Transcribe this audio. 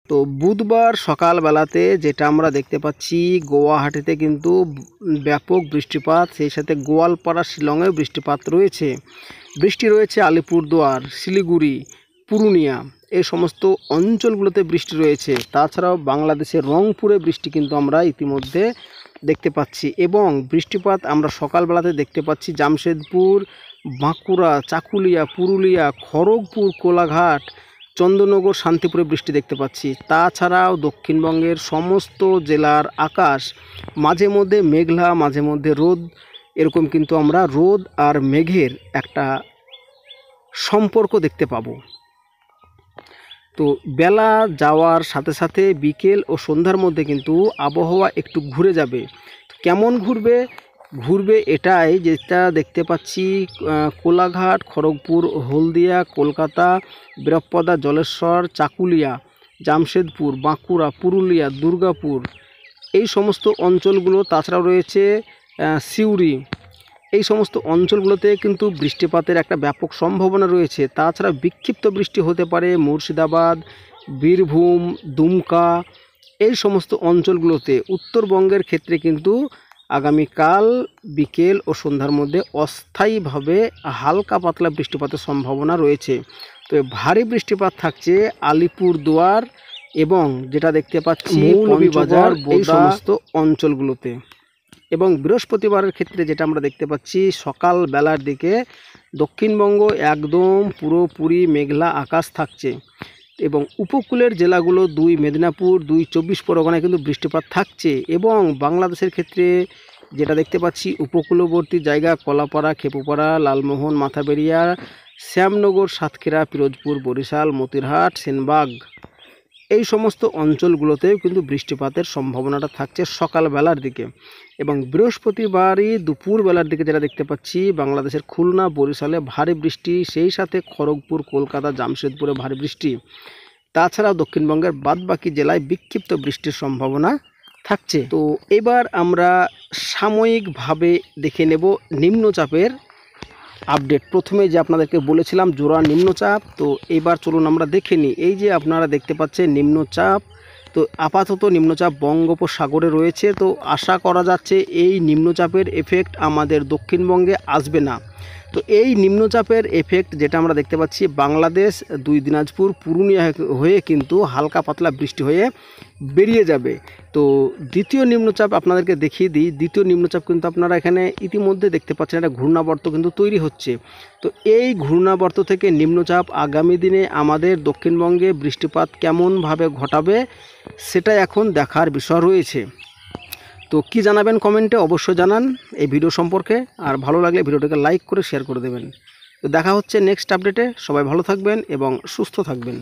তো বুধবার সকালবেলাতে যেটা আমরা দেখতে পাচ্ছি, গুয়াহাটিতে কিন্তু ব্যাপক বৃষ্টিপাত, সেই সাথে গোয়ালপাড়া শিলংয়েও বৃষ্টিপাত রয়েছে। বৃষ্টি রয়েছে আলিপুরদুয়ার, শিলিগুড়ি, পুরুলিয়া এই সমস্ত অঞ্চলগুলোতে বৃষ্টি রয়েছে। তাছাড়াও বাংলাদেশের রংপুরে বৃষ্টি কিন্তু আমরা ইতিমধ্যে দেখতে পাচ্ছি। এবং বৃষ্টিপাত আমরা সকালবেলাতে দেখতে পাচ্ছি জামশেদপুর, বাঁকুড়া, চাকুলিয়া, পুরুলিয়া, খড়গপুর, কোলাঘাট, চন্দননগর, শান্তিপুরে বৃষ্টি দেখতে পাচ্ছি। তাছাড়াও দক্ষিণবঙ্গের সমস্ত জেলার আকাশ মাঝে মধ্যে মেঘলা, মাঝে মধ্যে রোদ, এরকম কিন্তু আমরা রোদ আর মেঘের একটা সম্পর্ক দেখতে পাবো। তো বেলা যাওয়ার সাথে সাথে বিকেল ও সন্ধ্যার মধ্যে কিন্তু আবহাওয়া একটু ঘুরে যাবে। কেমন ঘুরবে এটাই যেটা দেখতে পাচ্ছি, কোলাঘাট, খড়গপুর, হলদিয়া, কলকাতা, বীরপ্পদা, জলেশ্বর, চাকুলিয়া, জামশেদপুর, বাঁকুড়া, পুরুলিয়া, দুর্গাপুর এই সমস্ত অঞ্চলগুলো, তাছাড়াও রয়েছে সিউড়ি, এই সমস্ত অঞ্চলগুলোতে কিন্তু বৃষ্টিপাতের একটা ব্যাপক সম্ভাবনা রয়েছে। তাছাড়া বিক্ষিপ্ত বৃষ্টি হতে পারে মুর্শিদাবাদ, বীরভূম, দুমকা এই সমস্ত অঞ্চলগুলোতে। উত্তরবঙ্গের ক্ষেত্রে কিন্তু আগামীকাল বিকেল ও সন্ধ্যার মধ্যে অস্থায়ীভাবে হালকা পাতলা বৃষ্টিপাতের সম্ভাবনা রয়েছে। তো ভারী বৃষ্টিপাত থাকছে আলিপুরদুয়ার এবং যেটা দেখতে পাচ্ছি মৌলভীবাজার, এই সমস্ত অঞ্চলগুলোতে। এবং বৃহস্পতিবারের ক্ষেত্রে যেটা আমরা দেখতে পাচ্ছি, সকাল বেলার দিকে দক্ষিণবঙ্গ একদম পুরোপুরি মেঘলা আকাশ থাকছে। এবং উপকূলের জেলাগুলো 2 মেদিনীপুর, 2 24 পরগনায় কিন্তু বৃষ্টিপাত থাকছে। এবং বাংলাদেশের ক্ষেত্রে যেটা দেখতে পাচ্ছি, উপকূলবর্তী জায়গা কলাপাড়া, খেপুপাড়া, লালমোহন, মাথাবেরিয়া, শ্যামনগর, সাতক্ষীরা, পিরোজপুর, বরিশাল, মতিরহাট, সেনবাগ এই সমস্ত অঞ্চলগুলোতেও কিন্তু বৃষ্টিপাতের সম্ভাবনাটা থাকছে সকালবেলার দিকে। এবং বৃহস্পতিবারই দুপুরবেলার দিকে যেটা দেখতে পাচ্ছি, বাংলাদেশের খুলনা, বরিশালে ভারী বৃষ্টি, সেই সাথে খড়গপুর, কলকাতা, জামশেদপুরে ভারী বৃষ্টি। তাছাড়াও দক্ষিণবঙ্গের বাদবাকি জেলায় বিক্ষিপ্ত বৃষ্টির সম্ভাবনা থাকছে। তো এবার আমরা সাময়িকভাবে দেখে নেব নিম্নচাপের আপডেট। প্রথমে যে আপনাদেরকে বলেছিলাম জোড়া নিম্নচাপ, তো এবার চলুন আমরা দেখে নিই। এই যে আপনারা দেখতে পাচ্ছেন নিম্নচাপ, তো আপাতত নিম্নচাপ বঙ্গোপসাগরে রয়েছে। তো আশা করা যাচ্ছে এই নিম্নচাপের এফেক্ট আমাদের দক্ষিণবঙ্গে আসবে না। তো এই নিম্নচাপের এফেক্ট যেটা আমরা দেখতে পাচ্ছি, বাংলাদেশ, 2 দিনাজপুর, পুরুলিয়া হয়ে কিন্তু হালকা পাতলা বৃষ্টি হয়ে বেরিয়ে যাবে। তো দ্বিতীয় নিম্নচাপ আপনাদেরকে দেখিয়ে দিই। দ্বিতীয় নিম্নচাপ কিন্তু আপনারা এখানে ইতিমধ্যে দেখতে পাচ্ছেন, একটা ঘূর্ণাবর্ত কিন্তু তৈরি হচ্ছে। তো এই ঘূর্ণাবর্ত থেকে নিম্নচাপ আগামী দিনে আমাদের দক্ষিণবঙ্গে বৃষ্টিপাত কেমনভাবে ঘটাবে সেটা এখন দেখার বিষয় রয়েছে। তো কি জানাবেন কমেন্টে অবশ্যই জানান এই ভিডিও সম্পর্কে। আর ভালো লাগলে ভিডিওটাকে লাইক করে শেয়ার করে দেবেন। তো দেখা হচ্ছে নেক্সট আপডেটে। সবাই ভালো থাকবেন এবং সুস্থ থাকবেন।